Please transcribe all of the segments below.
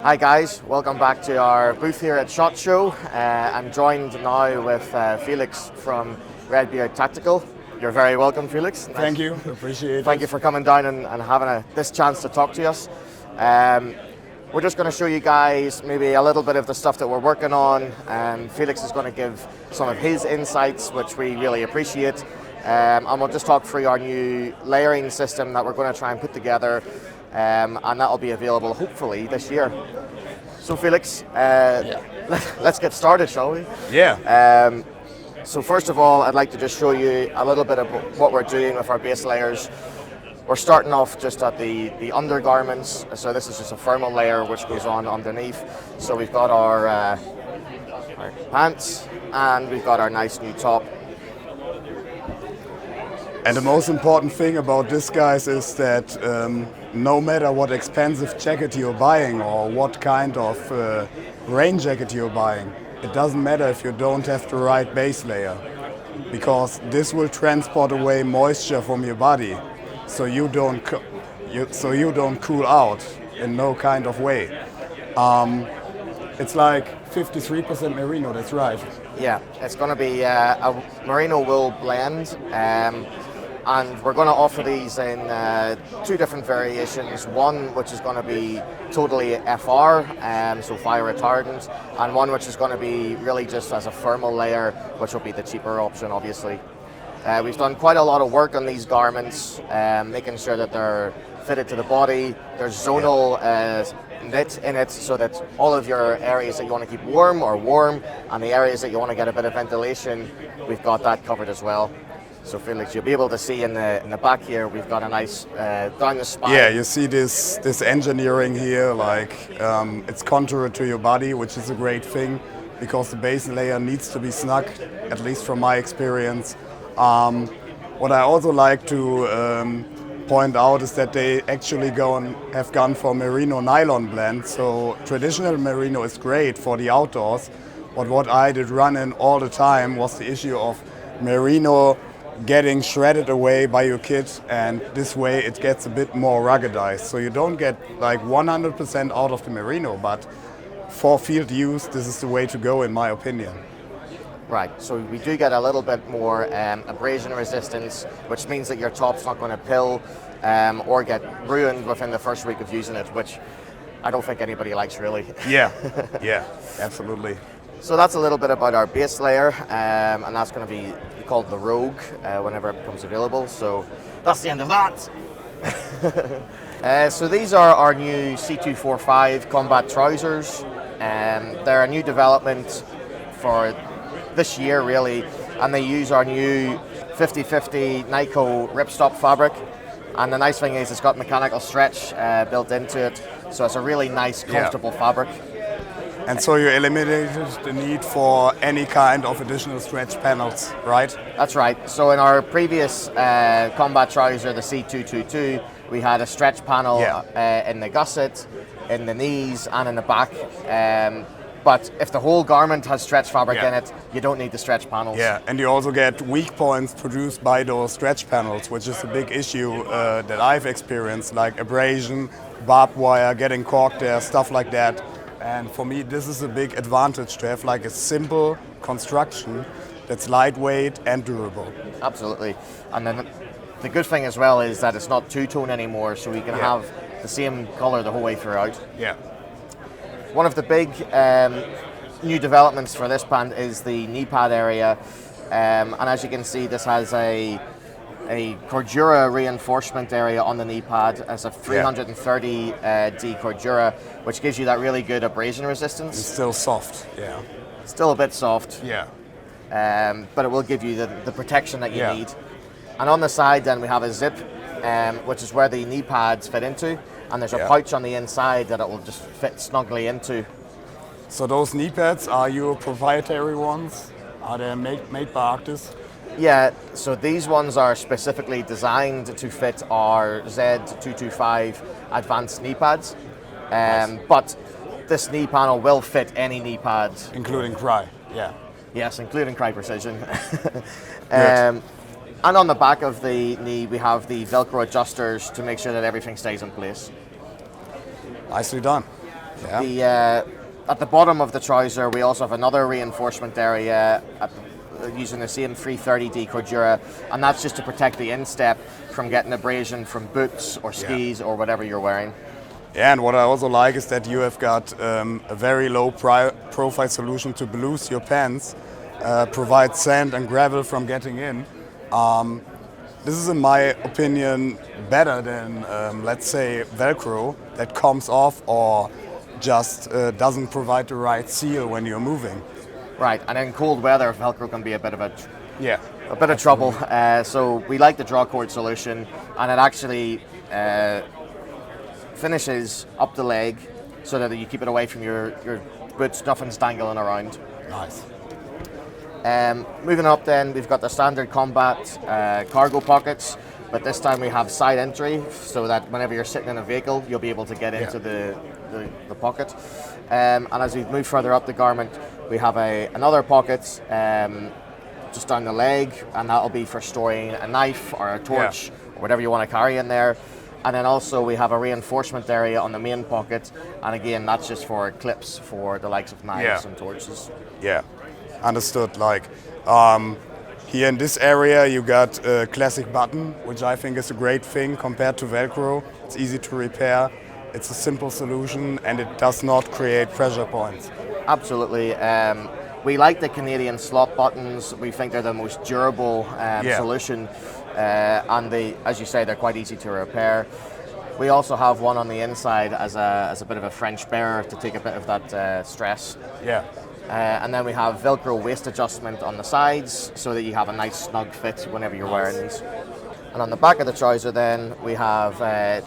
Hi guys, welcome back to our booth here at SHOT Show. I'm joined now with Felix from Redbeard Tactical. You're very welcome, Felix. Thank you, appreciate it. Thank you for coming down and having this chance to talk to us. We're just going to show you guys maybe a little bit of the stuff that we're working on. Felix is going to give some of his insights, which we really appreciate. And we'll just talk through our new layering system that we're going to try and put together. And that'll be available hopefully this year. So Felix, let's get started, shall we? Yeah. So first of all, I'd like to just show you a little bit of what we're doing with our base layers. We're starting off just at the undergarments. So this is just a thermal layer which goes on underneath. So we've got our pants and we've got our nice new top. And the most important thing about this, guys, is that no matter what expensive jacket you're buying or what kind of rain jacket you're buying, it doesn't matter if you don't have the right base layer, because this will transport away moisture from your body, so you don't cool out in no kind of way. It's like 53% merino. That's right. Yeah, it's going to be a merino wool blend. And we're going to offer these in two different variations. One which is going to be totally FR, so fire retardant, and one which is going to be really just as a thermal layer, which will be the cheaper option, obviously. We've done quite a lot of work on these garments, making sure that they're fitted to the body. There's zonal knit in it, so that all of your areas that you want to keep warm are warm, and the areas that you want to get a bit of ventilation, we've got that covered as well. So Felix, you'll be able to see in the back here, we've got a nice down the spine. Yeah, you see this engineering here, like it's contoured to your body, which is a great thing, because the base layer needs to be snug, at least from my experience. What I also like to point out is that they actually have gone for merino nylon blend. So traditional merino is great for the outdoors, but what I did run in all the time was the issue of merino getting shredded away by your kit, and this way it gets a bit more ruggedized. So you don't get like 100% out of the merino, but for field use, this is the way to go in my opinion. Right, so we do get a little bit more abrasion resistance, which means that your top's not going to pill or get ruined within the first week of using it, which I don't think anybody likes really. Yeah, yeah, absolutely. So that's a little bit about our base layer, and that's going to be called the Rogue whenever it becomes available. So that's the end of that. So these are our new C245 combat trousers. They're a new development for this year really, and they use our new 50/50 Nyko ripstop fabric. And the nice thing is it's got mechanical stretch built into it, so it's a really nice, comfortable fabric. And so you eliminated the need for any kind of additional stretch panels, right? That's right. So in our previous combat trouser, the C222, we had a stretch panel in the gusset, in the knees, and in the back. But if the whole garment has stretch fabric in it, you don't need the stretch panels. Yeah, and you also get weak points produced by those stretch panels, which is a big issue that I've experienced, like abrasion, barbed wire, getting caught there, stuff like that. And for me, this is a big advantage to have like a simple construction that's lightweight and durable. Absolutely. And then the good thing as well is that it's not two-tone anymore, so we can have the same color the whole way throughout. Yeah. One of the big new developments for this pant is the knee pad area. And as you can see, this has a Cordura reinforcement area on the knee pad as a 330D Cordura, which gives you that really good abrasion resistance. It's still soft, yeah. Still a bit soft. Yeah. But it will give you the protection that you need. And on the side then we have a zip, which is where the knee pads fit into, and there's a pouch on the inside that it will just fit snugly into. So those knee pads, are your proprietary ones? Are they made by Arktis? Yeah, so these ones are specifically designed to fit our Z225 advanced knee pads. But this knee panel will fit any knee pads. Including Cry, yeah. Yes, including Cry Precision. And on the back of the knee, we have the Velcro adjusters to make sure that everything stays in place. Nicely done. Yeah. At the bottom of the trouser, we also have another reinforcement area using the same 330D Cordura, and that's just to protect the instep from getting abrasion from boots or skis or whatever you're wearing. Yeah, and what I also like is that you have got a very low profile solution to blues your pants, provide sand and gravel from getting in. This is, in my opinion, better than, let's say, Velcro that comes off or just doesn't provide the right seal when you're moving. Right, and in cold weather, Velcro can be a bit of trouble. So we like the draw cord solution, and it actually finishes up the leg so that you keep it away from your boots, nothing's dangling around. Nice. Moving up then, we've got the standard combat cargo pockets, but this time we have side entry so that whenever you're sitting in a vehicle, you'll be able to get into the pocket. And as we move further up the garment, we have another pocket just down the leg, and that'll be for storing a knife or a torch or whatever you want to carry in there. And then also we have a reinforcement area on the main pocket, and again that's just for clips for the likes of knives and torches. Yeah, understood. Like here in this area you got a classic button, which I think is a great thing compared to Velcro. It's easy to repair, it's a simple solution, and it does not create pressure points. Absolutely. We like the Canadian slot buttons. We think they're the most durable solution, and as you say, they're quite easy to repair. We also have one on the inside as a bit of a French bearer to take a bit of that stress. Yeah. And then we have Velcro waist adjustment on the sides so that you have a nice snug fit whenever you're wearing these. And on the back of the trouser then we have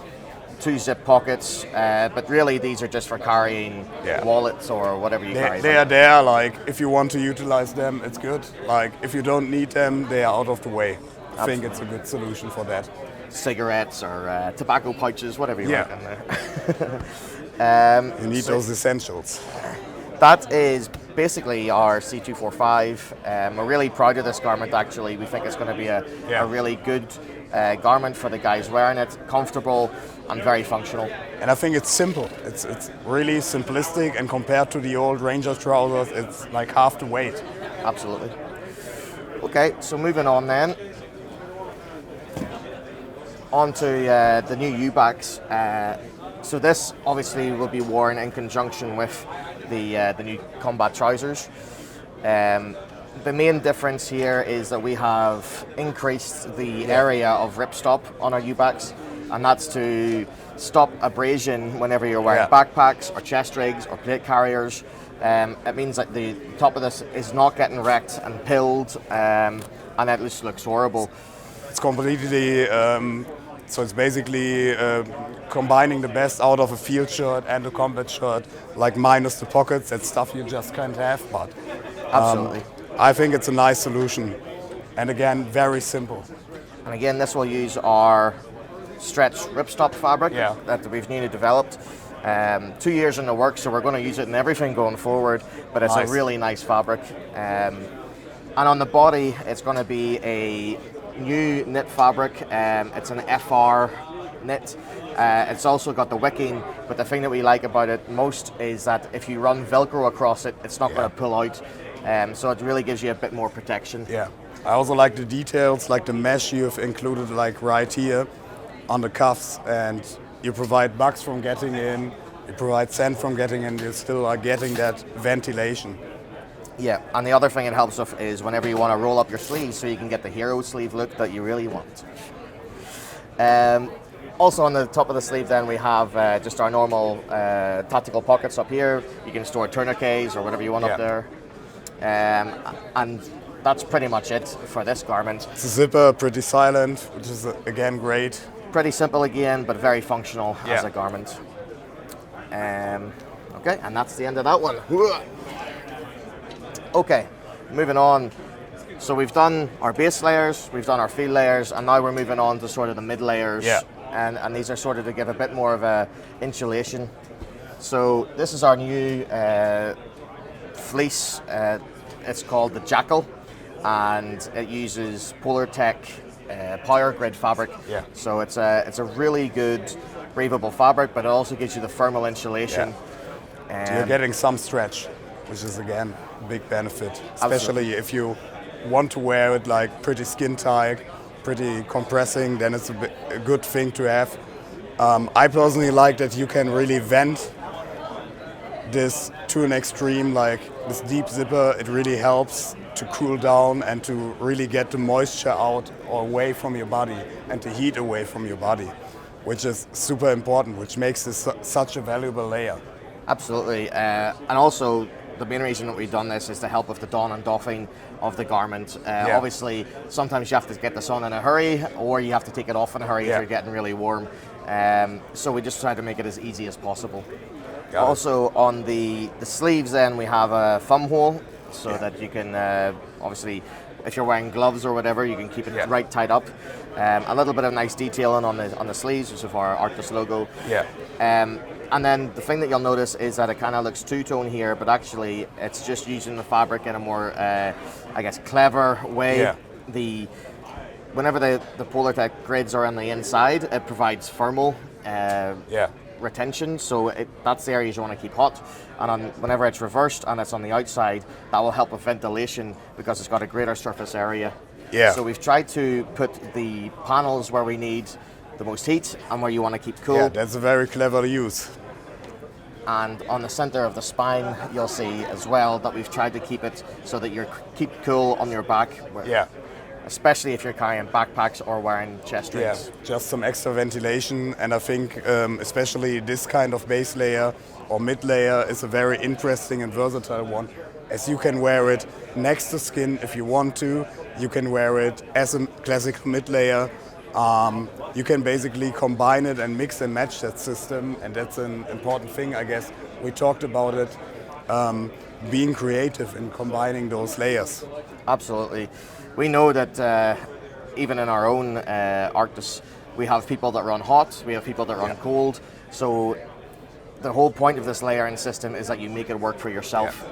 2 zip pockets, but really these are just for carrying wallets or whatever you carry. They are there, like if you want to utilize them, it's good. Like if you don't need them, they are out of the way. I think it's a good solution for that. Cigarettes or tobacco pouches, whatever you want in there. You need those essentials. That is basically our C245. We're really proud of this garment actually. We think it's going to be a really good garment for the guys wearing it, comfortable and very functional. And I think it's simple. It's really simplistic, and compared to the old Ranger trousers, it's like half the weight. Absolutely. Okay, so moving on then. On to the new U-backs. So this obviously will be worn in conjunction with the new combat trousers. The main difference here is that we have increased the area of ripstop on our U-backs, and that's to stop abrasion whenever you're wearing backpacks or chest rigs or plate carriers. It means that the top of this is not getting wrecked and pilled, and it just looks horrible. It's completely, so it's basically combining the best out of a field shirt and a combat shirt, like minus the pockets, that stuff you just can't have, but absolutely. I think it's a nice solution, and again, very simple. And again, this will use our stretch ripstop fabric that we've newly developed. 2 years in the works, so we're going to use it in everything going forward, but it's a really nice fabric. And on the body, it's going to be a new knit fabric. It's an FR knit. It's also got the wicking, but the thing that we like about it most is that if you run Velcro across it, it's not going to pull out. So it really gives you a bit more protection. Yeah, I also like the details, like the mesh you've included, like right here on the cuffs, and you provide bugs from getting in, you provide sand from getting in, you still are getting that ventilation. Yeah, and the other thing it helps with is whenever you want to roll up your sleeves so you can get the hero sleeve look that you really want. Also on the top of the sleeve then we have just our normal tactical pockets up here. You can store tourniquets or whatever you want up there. And that's pretty much it for this garment. It's a zipper, pretty silent, which is again great. Pretty simple again, but very functional as a garment. Okay, and that's the end of that one. Okay, moving on. So we've done our base layers, we've done our field layers, and now we're moving on to sort of the mid layers. And these are sort of to give a bit more of a insulation. So this is our new fleece. It's called the Jackal, and it uses Polar Tech power grid fabric. So it's a really good breathable fabric, but it also gives you the thermal insulation. So you're getting some stretch, which is again a big benefit, especially if you want to wear it like pretty skin tight, pretty compressing, then it's a good thing to have. I personally like that you can really vent this to an extreme, like this deep zipper. It really helps to cool down and to really get the moisture out or away from your body and the heat away from your body, which is super important, which makes this such a valuable layer. Absolutely, and also the main reason that we've done this is to help with the don and doffing of the garment. Obviously, sometimes you have to get this on in a hurry, or you have to take it off in a hurry if you're getting really warm. So we just try to make it as easy as possible. Also, on the sleeves, then we have a thumb hole, so that you can obviously, if you're wearing gloves or whatever, you can keep it right tied up. A little bit of nice detailing on the sleeves, which is our Arktis logo. And then the thing that you'll notice is that it kind of looks two-tone here, but actually it's just using the fabric in a more, I guess, clever way. Whenever the Polar Tech grids are on the inside, it provides thermal retention, so that's the areas you want to keep hot. And whenever it's reversed and it's on the outside, that will help with ventilation because it's got a greater surface area. So we've tried to put the panels where we need the most heat and where you want to keep cool. That's a very clever use. And on the center of the spine, you'll see as well that we've tried to keep it so that you keep cool on your back. Especially if you're carrying backpacks or wearing chest rings. Just some extra ventilation, and I think especially this kind of base layer or mid layer is a very interesting and versatile one, as you can wear it next to skin if you want to. You can wear it as a classic mid layer. You can basically combine it and mix and match that system, and that's an important thing, I guess. We talked about it, being creative in combining those layers. Absolutely. We know that even in our own Arktis, we have people that run hot, we have people that run cold, so the whole point of this layering system is that you make it work for yourself.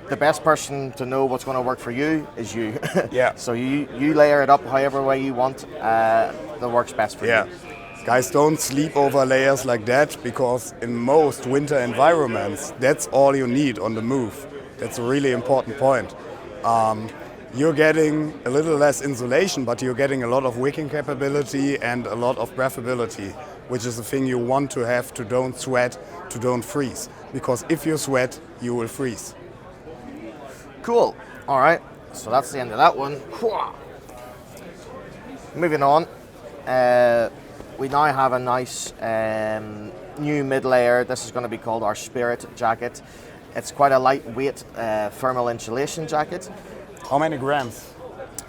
The best person to know what's going to work for you is you. So you layer it up however way you want that works best for you. Guys, don't sleep over layers like that, because in most winter environments, that's all you need on the move. That's a really important point. You're getting a little less insulation, but you're getting a lot of wicking capability and a lot of breathability, which is the thing you want to have to don't sweat, to don't freeze. Because if you sweat, you will freeze. Cool. All right. So that's the end of that one. Moving on. We now have a nice new mid layer. This is going to be called our Spirit jacket. It's quite a lightweight thermal insulation jacket. How many grams?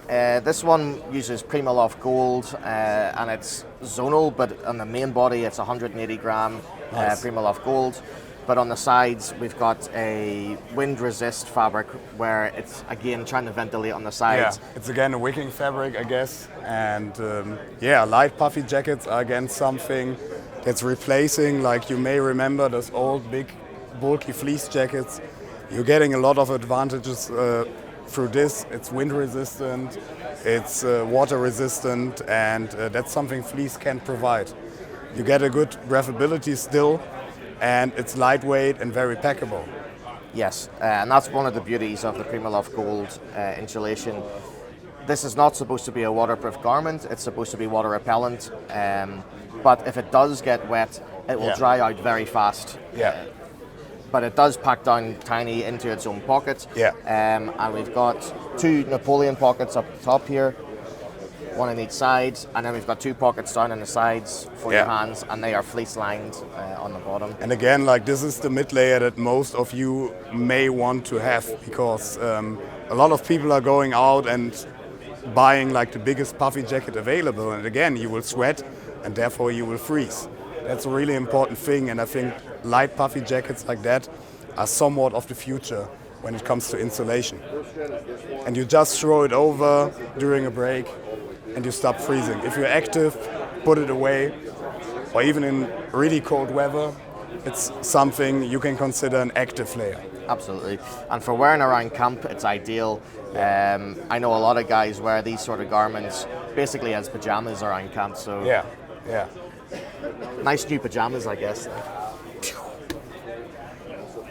This one uses Primaloft Gold and it's zonal, but on the main body it's 180 gram Primaloft Gold. But on the sides we've got a wind resist fabric where it's again trying to ventilate on the sides. It's again a wicking fabric, I guess. And light puffy jackets are again something that's replacing, like you may remember, those old big bulky fleece jackets. You're getting a lot of advantages through this. It's wind resistant, it's water resistant, and that's something fleece can provide. You get a good breathability still, and it's lightweight and very packable. Yes, and that's one of the beauties of the Primaloft Gold insulation. This is not supposed to be a waterproof garment, it's supposed to be water repellent, but if it does get wet, it will dry out very fast. But it does pack down tiny into its own pockets. And we've got two Napoleon pockets up the top here, one on each side, and then we've got two pockets down on the sides for your hands, and they are fleece lined on the bottom. And again, like this is the mid layer that most of you may want to have, because a lot of people are going out and buying like the biggest puffy jacket available, and again you will sweat and therefore you will freeze. That's a really important thing, and I think light puffy jackets like that are somewhat of the future when it comes to insulation. And you just throw it over during a break and you stop freezing. If you're active, put it away, or even in really cold weather, it's something you can consider an active layer. Absolutely, and for wearing around camp, it's ideal. I know a lot of guys wear these sort of garments basically as pajamas around camp, so nice new pajamas, I guess.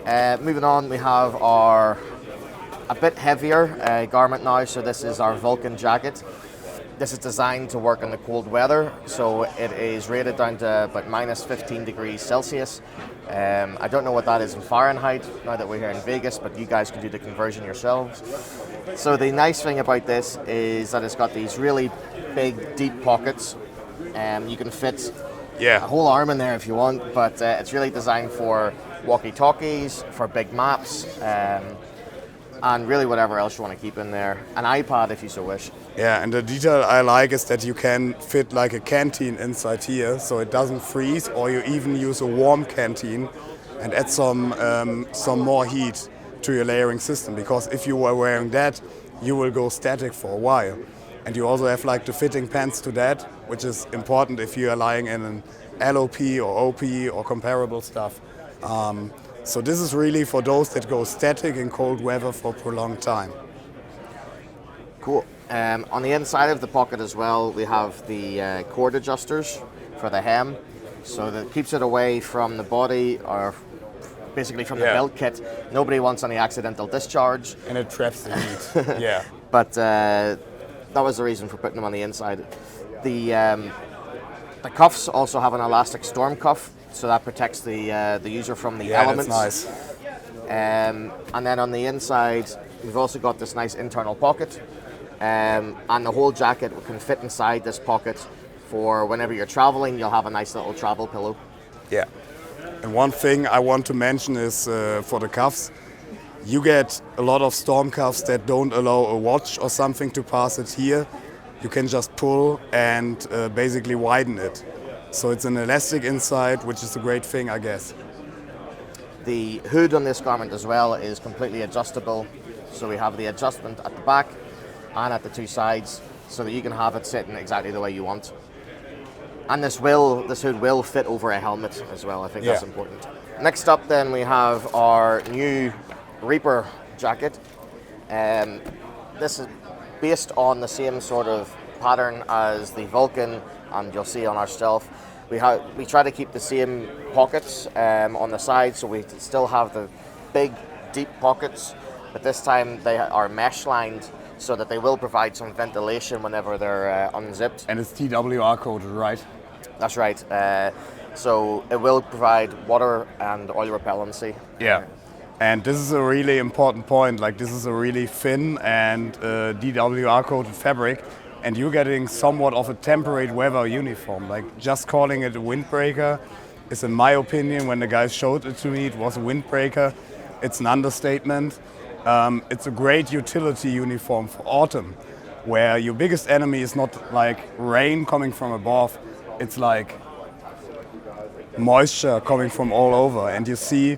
Moving on, we have our a bit heavier garment now. So this is our Vulcan jacket. This is designed to work in the cold weather, so it is rated down to about minus 15 degrees Celsius. I don't know what that is in Fahrenheit now that we're here in Vegas, but you guys can do the conversion yourselves. So the nice thing about this is that it's got these really big, deep pockets. You can fit a whole arm in there if you want, but it's really designed for walkie-talkies, for big maps, and really whatever else you want to keep in there. An iPad if you so wish. Yeah, and the detail I like is that you can fit like a canteen inside here, so it doesn't freeze, or you even use a warm canteen and add some more heat to your layering system, because if you were wearing that, you will go static for a while. And you also have like the fitting pants to that, which is important if you are lying in an LOP or OP or comparable stuff. So this is really for those that go static in cold weather for a prolonged time. Cool. On the inside of the pocket as well, we have the cord adjusters for the hem, so that keeps it away from the body, or basically from the belt kit. Nobody wants any accidental discharge. And it traps the heat. Yeah. But that was the reason for putting them on the inside. The cuffs also have an elastic storm cuff, so that protects the user from the elements. That's nice. And then on the inside, we've also got this nice internal pocket. And the whole jacket can fit inside this pocket for whenever you're traveling. You'll have a nice little travel pillow. Yeah. And one thing I want to mention is for the cuffs, you get a lot of storm cuffs that don't allow a watch or something to pass it here. You can just pull and basically widen it. So it's an elastic inside, which is a great thing, I guess. The hood on this garment as well is completely adjustable. So we have the adjustment at the back and at the two sides, so that you can have it sitting exactly the way you want. And this hood will fit over a helmet as well. I think that's important. Next up then we have our new Reaper jacket. This is based on the same sort of pattern as the Vulcan, and you'll see on our stealth. We try to keep the same pockets on the side, so we still have the big, deep pockets, but this time they are mesh lined, so that they will provide some ventilation whenever they're unzipped. And it's TWR coded, right? That's right. So it will provide water and oil repellency. Yeah. And this is a really important point. Like, this is a really thin and DWR coated fabric, and you're getting somewhat of a temperate weather uniform. Like, just calling it a windbreaker is, in my opinion, when the guys showed it to me, it was a windbreaker. It's an understatement. It's a great utility uniform for autumn, where your biggest enemy is not like rain coming from above, it's like moisture coming from all over. And you see,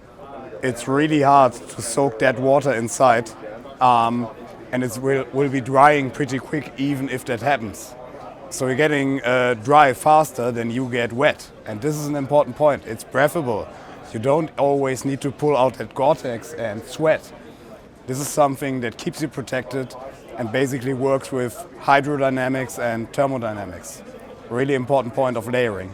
it's really hard to soak that water inside, and it will be drying pretty quick even if that happens. So you're getting dry faster than you get wet. And this is an important point. It's breathable. You don't always need to pull out that Gore-Tex and sweat. This is something that keeps you protected and basically works with hydrodynamics and thermodynamics. Really important point of layering.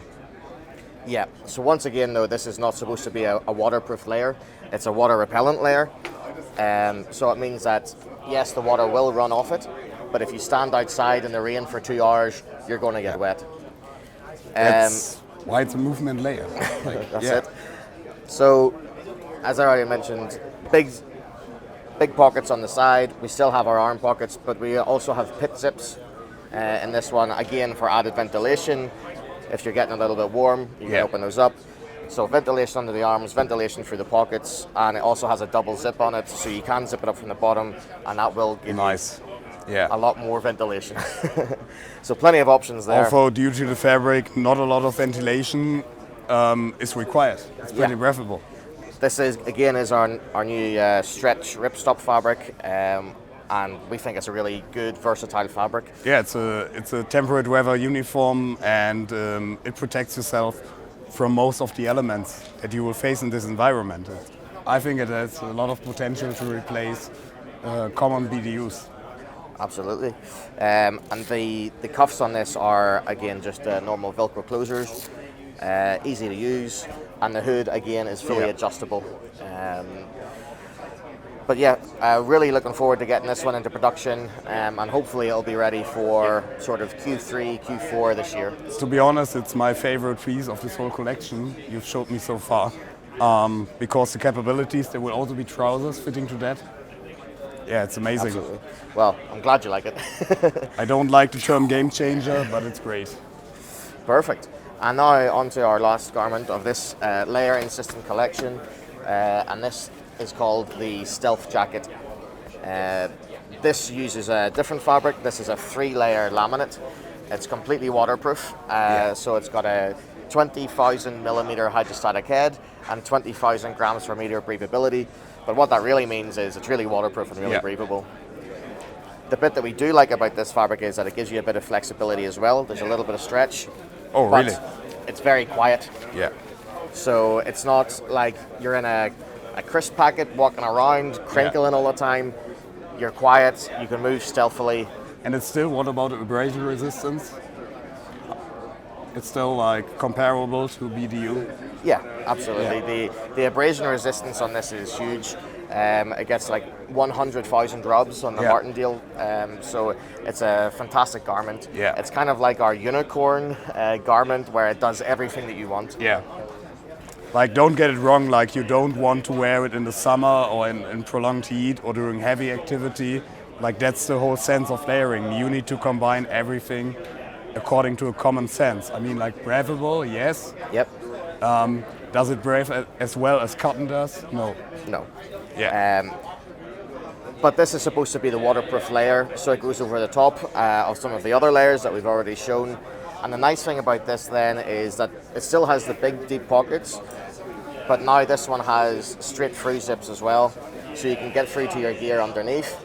Yeah, so once again though, this is not supposed to be a waterproof layer. It's a water repellent layer. So it means that, yes, the water will run off it, but if you stand outside in the rain for 2 hours, you're going to get wet. That's why it's a movement layer. Like, that's it. So, as I already mentioned, big pockets on the side. We still have our arm pockets, but we also have pit zips in this one, again for added ventilation. If you're getting a little bit warm, you can open those up. So ventilation under the arms, ventilation through the pockets, and it also has a double zip on it, so you can zip it up from the bottom, and that will give you a lot more ventilation. So plenty of options there. Also, due to the fabric, not a lot of ventilation is required. It's pretty breathable. This is our new stretch ripstop fabric, and we think it's a really good, versatile fabric. Yeah, it's a temperate weather uniform, and it protects yourself from most of the elements that you will face in this environment. I think it has a lot of potential to replace common BDUs. Absolutely. And the cuffs on this are, again, just normal Velcro closers, easy to use, and the hood again is fully adjustable. But yeah, really looking forward to getting this one into production, and hopefully it'll be ready for sort of Q3, Q4 this year. To be honest, it's my favorite piece of this whole collection you've showed me so far, because the capabilities, there will also be trousers fitting to that. Yeah, it's amazing. Absolutely. Well, I'm glad you like it. I don't like the term game changer, but it's great. Perfect. And now on to our last garment of this layering system collection, and this is called the Stealth Jacket. This uses a different fabric. This is a 3-layer laminate. It's completely waterproof, so it's got a 20,000 millimeter hydrostatic head and 20,000 grams per meter breathability. But what that really means is it's really waterproof and really breathable. The bit that we do like about this fabric is that it gives you a bit of flexibility as well. There's a little bit of stretch. Oh, but really? It's very quiet. Yeah. So it's not like you're in a crisp packet walking around, crinkling all the time. You're quiet, you can move stealthily. And it's still, what about abrasion resistance? It's still like comparable to BDU? Yeah, absolutely. The abrasion resistance on this is huge. It gets like 100,000 rubs on the martingale, so it's a fantastic garment. Yeah. It's kind of like our unicorn garment where it does everything that you want. Yeah. Like, don't get it wrong, like you don't want to wear it in the summer or in prolonged heat or during heavy activity. Like, that's the whole sense of layering. You need to combine everything according to a common sense. I mean, like, breathable, yes. Yep. Does it breathe as well as cotton does? No. No. Yeah. But this is supposed to be the waterproof layer, so it goes over the top of some of the other layers that we've already shown. And the nice thing about this then is that it still has the big deep pockets, but now this one has straight through zips as well, so you can get through to your gear underneath,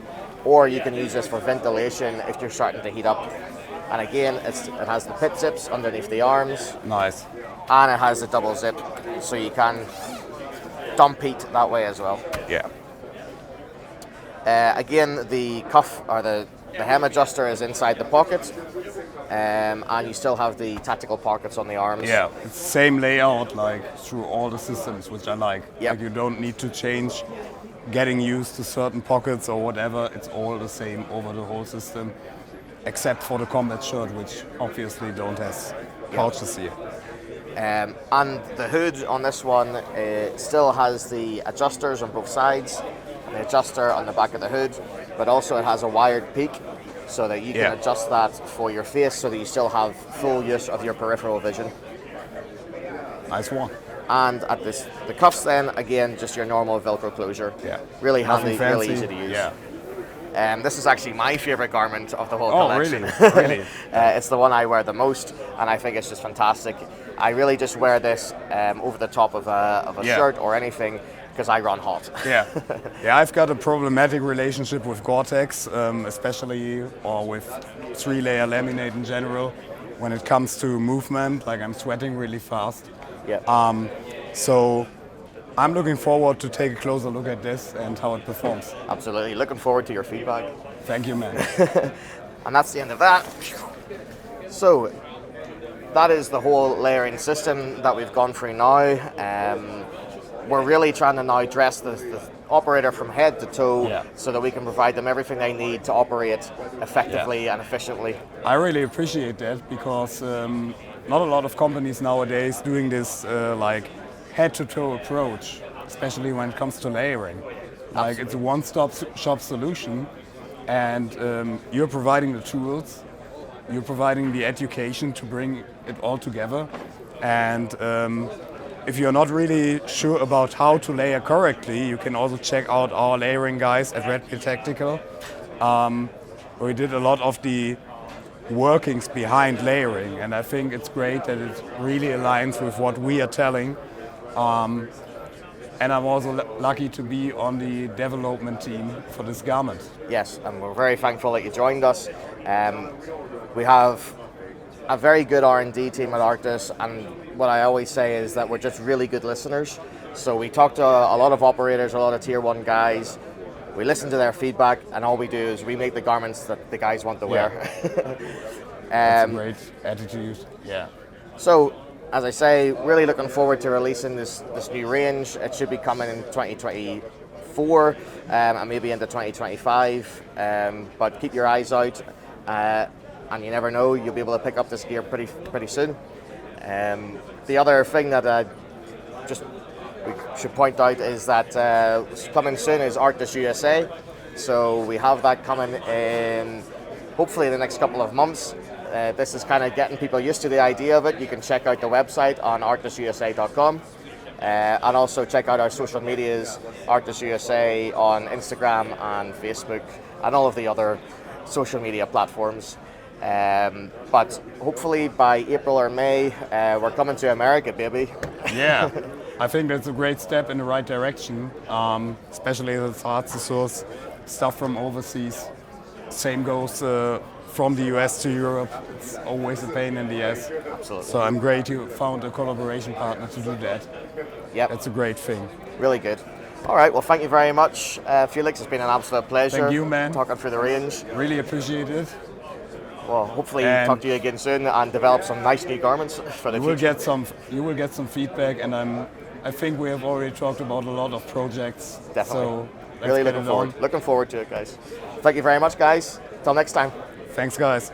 or you can use this for ventilation if you're starting to heat up. And again, it has the pit zips underneath the arms. Nice. And it has the double zip, so you can dump heat that way as well. Yeah. Again, the cuff or the hem adjuster is inside the pocket, and you still have the tactical pockets on the arms. Yeah, it's the same layout like through all the systems, which I like. Yep. Like, you don't need to change getting used to certain pockets or whatever. It's all the same over the whole system, except for the combat shirt, which obviously don't have pouches here. And the hood on this one still has the adjusters on both sides, and the adjuster on the back of the hood, but also it has a wired peak so that you can adjust that for your face so that you still have full use of your peripheral vision. Nice one. And at the cuffs then, again, just your normal Velcro closure. Yeah. Really Nothing handy, really fancy. easy to use. Yeah. This is actually my favorite garment of the whole Oh, collection. really? Really? It's the one I wear the most, and I think it's just fantastic. I really just wear this over the top of a shirt or anything because I run hot. Yeah. Yeah, I've got a problematic relationship with Gore-Tex, especially, or with 3-layer laminate in general. When it comes to movement, like, I'm sweating really fast. Yeah. So I'm looking forward to take a closer look at this and how it performs. Absolutely. Looking forward to your feedback. Thank you, man. And that's the end of that. So that is the whole layering system that we've gone through now. We're really trying to now dress the operator from head to toe so that we can provide them everything they need to operate effectively and efficiently. I really appreciate that, because not a lot of companies nowadays doing this like head-to-toe approach, especially when it comes to layering. Like, it's a one-stop shop solution, and you're providing the tools, you're providing the education to bring it all together. And if you're not really sure about how to layer correctly, you can also check out our layering guys at Redbeard Tactical. We did a lot of the workings behind layering, and I think it's great that it really aligns with what we are telling. And I'm also lucky to be on the development team for this garment. Yes, and we're very thankful that you joined us. We have a very good R&D team at Arktis, and what I always say is that we're just really good listeners. So we talk to a lot of operators, a lot of tier 1 guys. We listen to their feedback, and all we do is we make the garments that the guys want to wear. That's a great attitude. Yeah. So as I say, really looking forward to releasing this new range. It should be coming in 2024 and maybe into 2025. But keep your eyes out, and you never know, you'll be able to pick up this gear pretty soon. The other thing that we should point out is that coming soon is Arktis USA. So we have that coming in hopefully in the next couple of months. This is kind of getting people used to the idea of it. You can check out the website on arktisusa.com, and also check out our social medias, Arktis USA on Instagram and Facebook and all of the other social media platforms. But hopefully by April or May, we're coming to America, baby. Yeah, I think that's a great step in the right direction, especially if it's hard to source stuff from overseas. Same goes from the US to Europe. It's always a pain in the ass. Absolutely. So I'm great you found a collaboration partner to do that. Yep. That's a great thing. Really good. All right, well, thank you very much, Felix. It's been an absolute pleasure. Thank you, man. Talking through the range. Really appreciate it. Well, hopefully talk to you again soon and develop some nice new garments for the You will get some feedback, and I think we have already talked about a lot of projects. Definitely. So really looking forward to it, guys. Thank you very much, guys. Till next time. Thanks, guys.